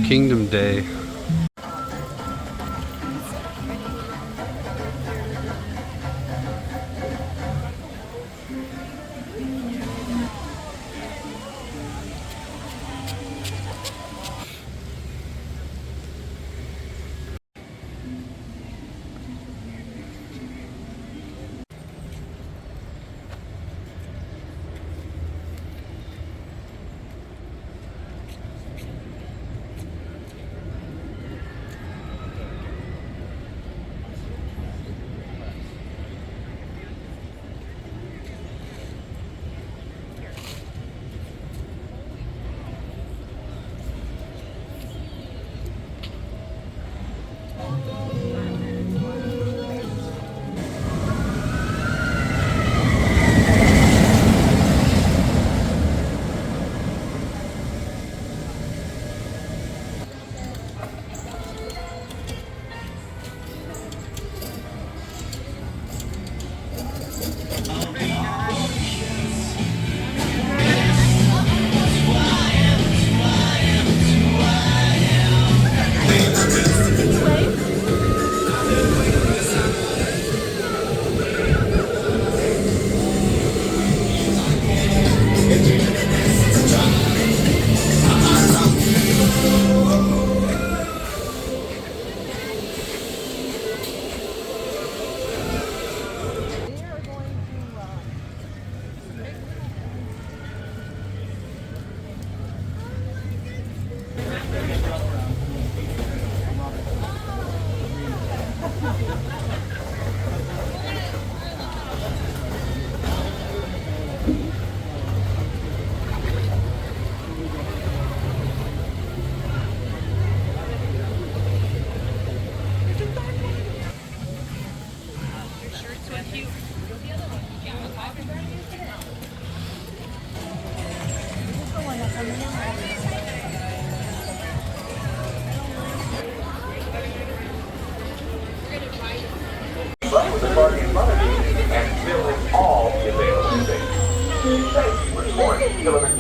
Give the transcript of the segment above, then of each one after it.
Kingdom Day.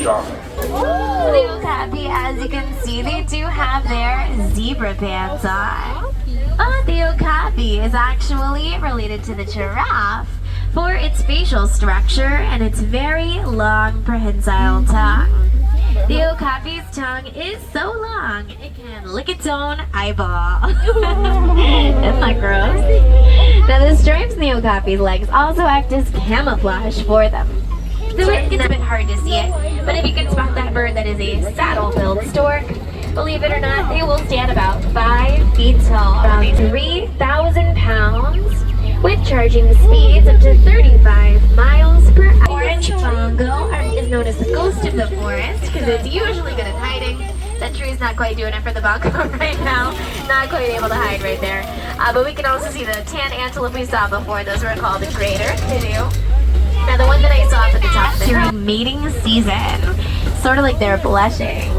Little Cappy, as you can see, they do have their zebra pants on. The okapi is actually related to the giraffe for its facial structure and its very long prehensile tongue. The okapi's tongue is so long it can lick its own eyeball. Isn't that gross? Now the stripes in the okapi's legs also act as camouflage for them. So it's a bit hard to see it, but if you can spot that bird that is a saddle-billed stork, believe it or not, they will stand about 5 feet tall, around 3,000 pounds, with charging speeds up to 35 miles per hour. Orange bongo is known as the ghost of the forest because it's usually good at hiding. That tree's not quite doing it for the bongo right now, not quite able to hide right there. But we can also see the tan antelope we saw before. Those were called the crater. Now the one that I saw up at the top of the during mating season, sort of like they're blushing.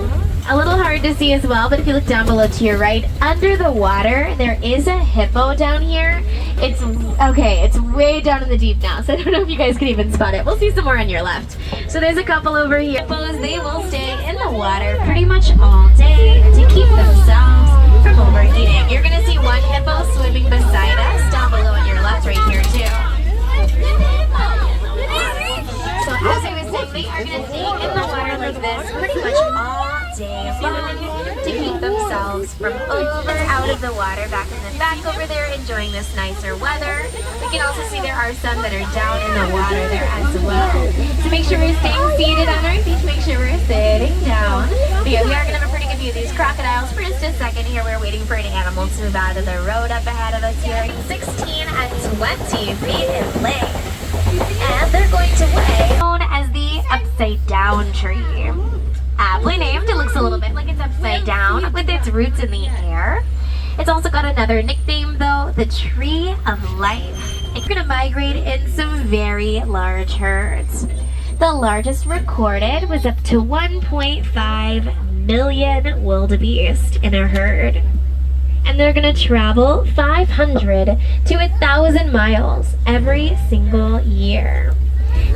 A little hard to see as well, but if you look down below to your right, under the water, there is a hippo down here. It's way down in the deep now, so I don't know if you guys can even spot it. We'll see some more on your left. So there's a couple over here. Hippos, they will stay in the water pretty much all day to keep themselves from overheating. You're gonna see one hippo swimming beside us down below on your left right here too. So as I was saying, they are going to stay in the water like this pretty much all day long to keep themselves from out of the water, back in the back over there enjoying this nicer weather. We can also see there are some that are down in the water there as well. So make sure we're staying seated on our feet, make sure we're sitting down. But yeah, we are going to have a pretty good view of these crocodiles for just a second here. We're waiting for any animals to move out of the road up ahead of us here. 16 and 20 feet in length. And they're going to weigh, known as the upside down tree. Aptly named, it looks a little bit like it's upside down with its roots in the air. It's also got another nickname though, the tree of life. It's going to migrate in some very large herds. The largest recorded was up to 1.5 million wildebeest in a herd. And they're going to travel 500 to 1,000 miles every single year.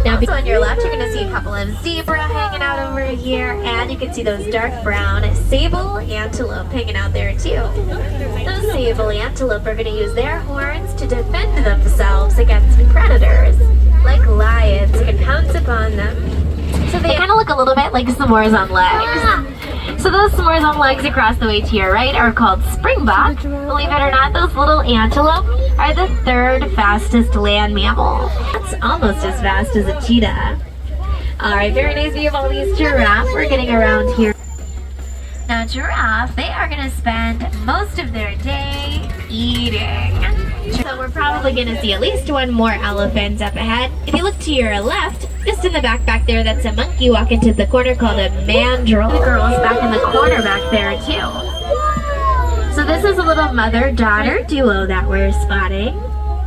Now, on your left, you're going to see a couple of zebra hanging out over here, and you can see those dark brown sable antelope hanging out there too. Those sable antelope are going to use their horns to defend themselves against predators, like lions who can pounce upon them. So they kind of look a little bit like s'mores on legs. So those s'mores on legs across the way to your right are called springbok. Believe it or not, those little antelope are the third fastest land mammal. That's almost as fast as a cheetah. Alright, very nice view of all these giraffes. We're getting around here. Now giraffe, they are going to spend most of their day eating. So we're probably going to see at least one more elephant up ahead. If you look to your left, just in the back there, that's a monkey walking to the corner called a mandrill. The girl's back in the corner back there too. So this is a little mother-daughter duo that we're spotting.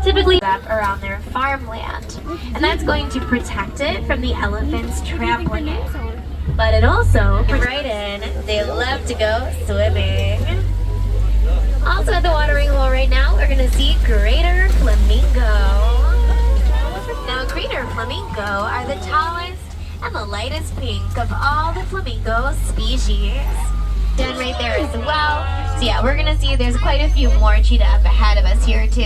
Typically up around their farmland. And that's going to protect it from the elephants trampling it. But it also, right in, they love to go swimming. Also at the watering hole right now, we're gonna see greater flamingo. Now greater flamingo are the tallest and the lightest pink of all the flamingo species. Done right there as well. So yeah, we're gonna see there's quite a few more cheetah up ahead of us here too.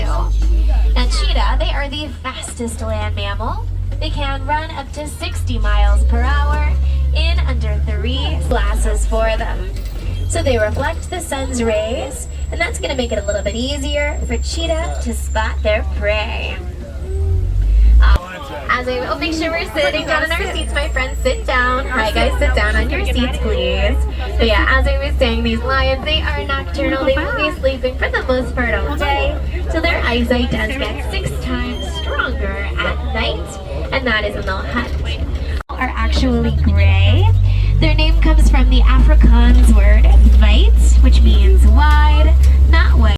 Now cheetah, they are the fastest land mammal. They can run up to 60 miles per hour in under 3 glasses for them. So they reflect the sun's rays, and that's going to make it a little bit easier for cheetah to spot their prey. We'll make sure we're sitting down in our seats, my friends. Sit down. Hi guys, sit down on your seats, please. So yeah, as I was saying, these lions, they are nocturnal. They will be sleeping for the most part all day. So their eyesight does get 6 times stronger at night, and that is when they'll hunt. Are actually gray. Their name comes from the Afrikaans word "wit," which means wide, not white.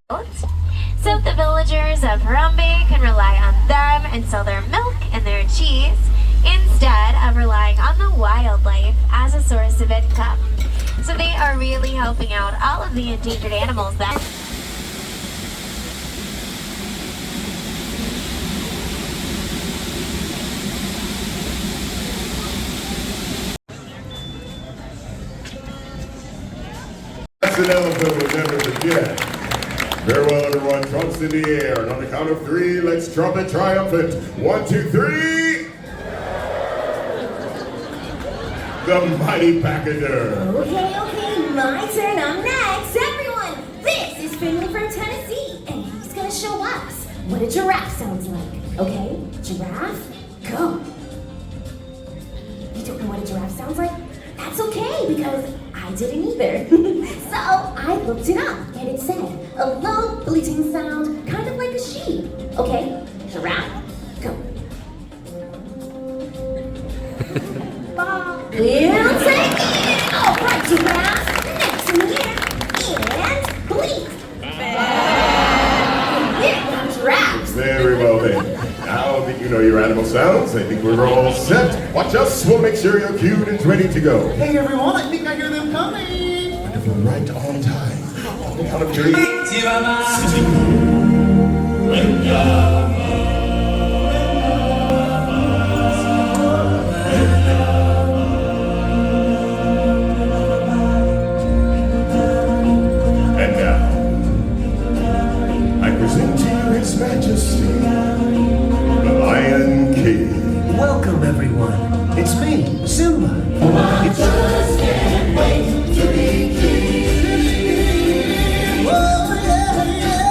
So the villagers of Harambe can rely on them and sell their milk and their cheese instead of relying on the wildlife as a source of income. So they are really helping out all of the endangered animals that an elephant will never forget. Farewell, everyone. Trumps in the air. And on the count of 3, let's trumpet triumphant. 1, 2, 3. The mighty pachyderm. Okay, my turn. I'm next. Everyone, this is Finley from Tennessee, and he's gonna show us what a giraffe sounds like. Okay, giraffe, go. You don't know what a giraffe sounds like? That's okay, because I didn't either. So I looked it up, and it said a low bleating sound, kind of like a sheep. Okay, giraffe, go. We'll take it. All right, giraffe, next in here, and bleat. There are giraffes. Very well then. Now that you know your animal sounds, I think we're all set. Watch us. We'll make sure you're cued and ready to go. Hey everyone, I think I hear them coming. Wonderful, right on time. On the count of 3. And now, I present to you His Majesty, the Lion King. Welcome everyone. It's me, Simba. Just can't wait to be king. Oh, yeah, yeah.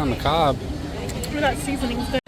on the cob. For that seasoning's good.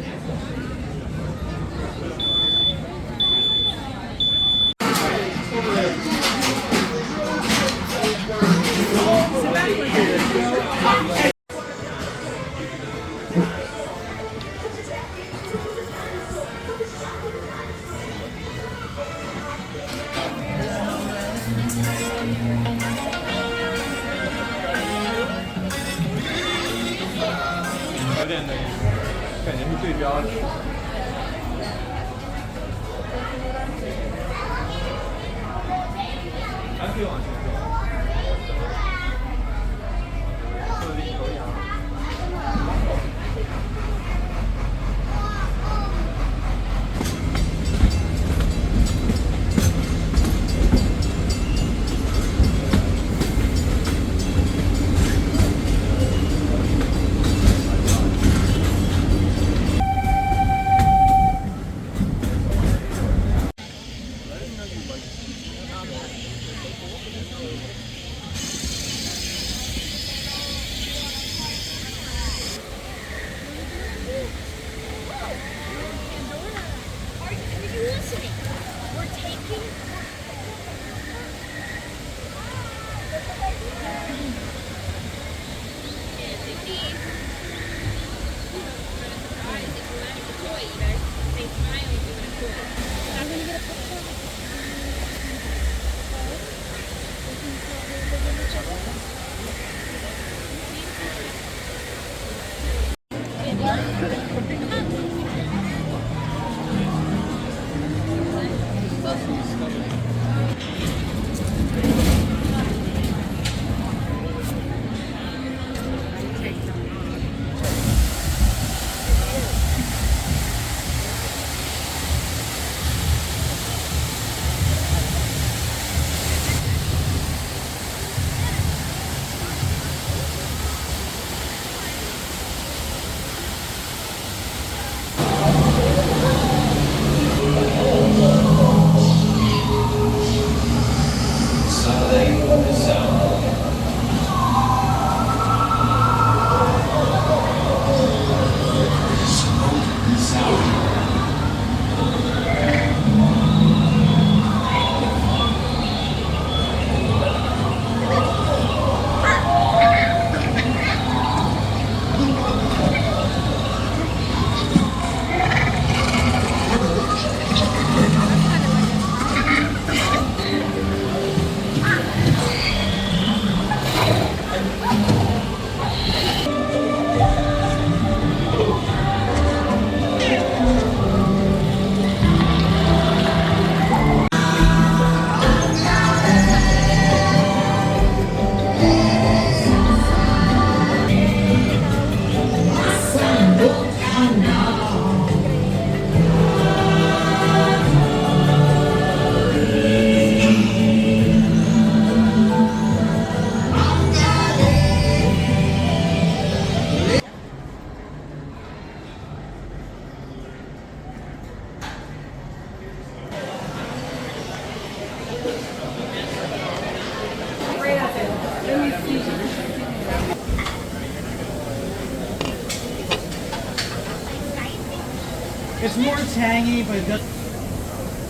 It's more tangy, but it does.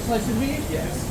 Slice of meat? Yes.